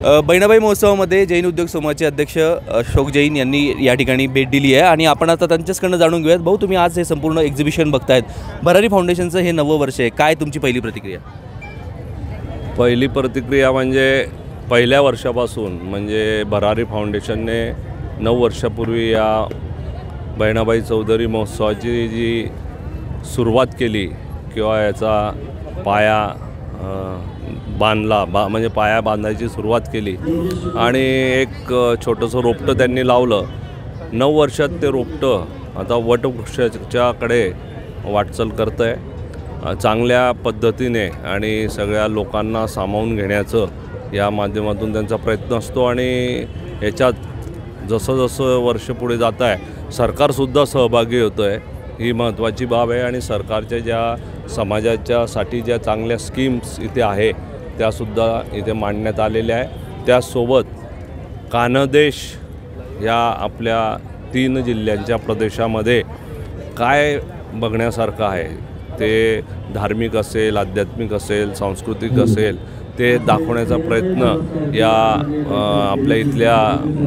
बहिणाबाई महोत्सवामध्ये जैन उद्योग समूहाचे अध्यक्ष अशोक जैन यांनी या ठिकाणी भेट दिली आहे आणि आपण आता त्यांच्याकडनं जाणून घेऊयात. भाऊ, तुम्ही आज हे संपूर्ण एक्झिबिशन बघतायत. भरारी फाउंडेशनचं हे 9वं वर्ष आहे. काय तुमची पहिली प्रतिक्रिया? पहिली प्रतिक्रिया म्हणजे पहिल्या वर्षापासून म्हणजे भरारी फाउंडेशनने 9 वर्षापूर्वी या बहिणाबाई चौधरी महोत्सवाची जी सुरुवात केली किंवा याचा पाया बांधला म्हणजे पाया बांधायची सुरुवात केली आणि एक छोटंसं रोपटं त्यांनी लावलं. 9 वर्षात ते रोपटं आता वटवृक्षाच्याकडे वाटचाल करतं आहे. चांगल्या पद्धतीने आणि सगळ्या लोकांना सामावून घेण्याचं या माध्यमातून त्यांचा प्रयत्न असतो आणि याच्यात जसं जसं वर्ष पुढे जात आहे सरकारसुद्धा सहभागी होतं आहे. ही महत्त्वाची बाब आहे आणि सरकारच्या ज्या समाजाच्यासाठी ज्या चांगल्या स्कीम्स इथे आहे त्यासुद्धा इथे मांडण्यात आलेल्या आहे. त्यासोबत कानदेश या आपल्या 3 जिल्ह्यांच्या प्रदेशामध्ये काय बघण्यासारखं आहे ते धार्मिक असेल, आध्यात्मिक असेल, सांस्कृतिक असेल ते दाखवण्याचा प्रयत्न या आपल्या इथल्या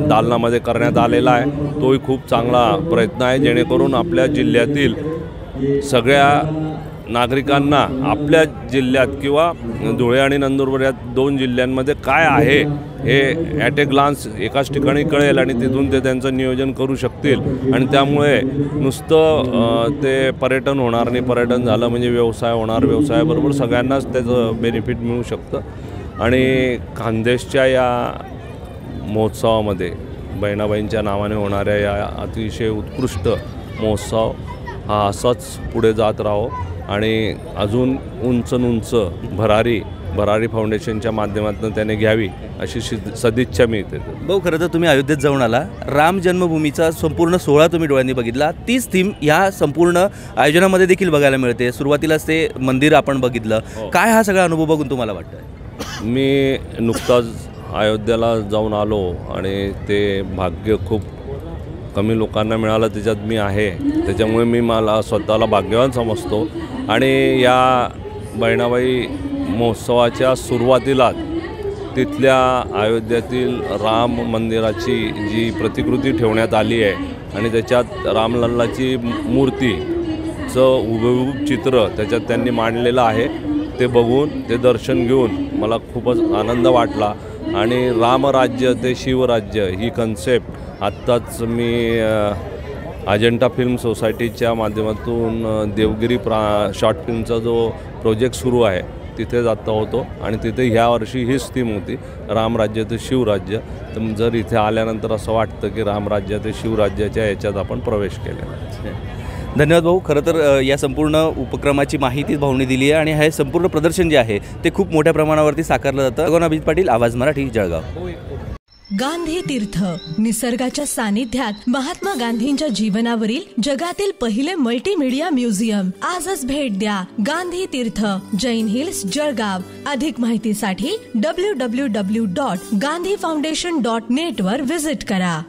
दालनामध्ये करण्यात आलेला आहे. तोही खूप चांगला प्रयत्न आहे जेणेकरून आपल्या जिल्ह्यातील सगळ्या नागरिकांना आपल्या जिल्ह्यात किंवा धुळे आणि नंदुरबार या 2 जिल्ह्यांमध्ये काय आहे हे ॲट ए ग्लान्स एकाच ठिकाणी कळेल आणि तिथून ते त्यांचं नियोजन करू शकतील आणि त्यामुळे नुसतं ते पर्यटन होणार नाही, पर्यटन झालं म्हणजे व्यवसाय होणार, व्यवसायाबरोबर सगळ्यांनाच त्याचं बेनिफिट मिळू शकतं. आणि खानदेशच्या या महोत्सवामध्ये बहिणाबाईंच्या नावाने होणाऱ्या या अतिशय उत्कृष्ट महोत्सव हा असाच पुढे जात राहो आणि अजून उंच भरारी फाउंडेशनच्या माध्यमातून त्याने घ्यावी अशी सदिच्छा मी इथे. भाऊ, खरं तर तुम्ही अयोध्येत जाऊन आला. राम जन्मभूमीचा संपूर्ण सोहळा तुम्ही डोळ्यांनी बघितला. तीच थीम या संपूर्ण आयोजनामध्ये देखील बघायला मिळते. सुरुवातीलाच ते मंदिर आपण बघितलं. काय हा सगळा अनुभव बघून तुम्हाला वाटतं? मी नुकताच अयोध्येला जाऊन आलो आणि ते भाग्य खूप कमी लोकांना मिळालं त्याच्यात मी आहे. त्याच्यामुळे मला स्वतःला भाग्यवान समजतो आणि या बहिणाबाई महोत्सवाच्या सुरुवातीलाच तिथल्या अयोध्येतील राम मंदिराची जी प्रतिकृती ठेवण्यात आली आहे आणि त्याच्यात रामलल्लाची मूर्तीचं हुबेहूब चित्र त्याच्यात त्यांनी मांडलेलं आहे. ते बघून ते दर्शन घेऊन मला खूपच आनंद वाटला आणि रामराज्य ते शिवराज्य ही कन्सेप्ट आत्ताच मी अजंठा फिल्म सोसायटीच्या माध्यमातून देवगिरी शॉर्ट फिल्मचा जो प्रोजेक्ट सुरू आहे तिथे जाता होतो आणि तिथे ह्या वर्षी हीच थीम होती, रामराज्य ते शिवराज्य. तर जर इथे आल्यानंतर असं वाटतं की रामराज्य ते शिवराज्याच्या याच्यात आपण प्रवेश केला. धन्यवाद भाऊ. खरं तर या संपूर्ण उपक्रमाची माहिती भाऊनी दिली आहे आणि हे संपूर्ण प्रदर्शन जे आहे ते खूप मोठ्या प्रमाणावरती साकारलं जातं. अभिजित पाटील, आवाज मराठी, जळगाव. गांधी तीर्थ, निसर्गाच्या सानिध्यात महात्मा गांधींच्या जीवनावरील जगातील पहिले मल्टीमीडिया म्युझियम. आजच भेट द्या. गांधी तीर्थ, जैन हिल्स, जळगाव. अधिक माहितीसाठी www.gandhifoundation.net वर व्हिजिट करा.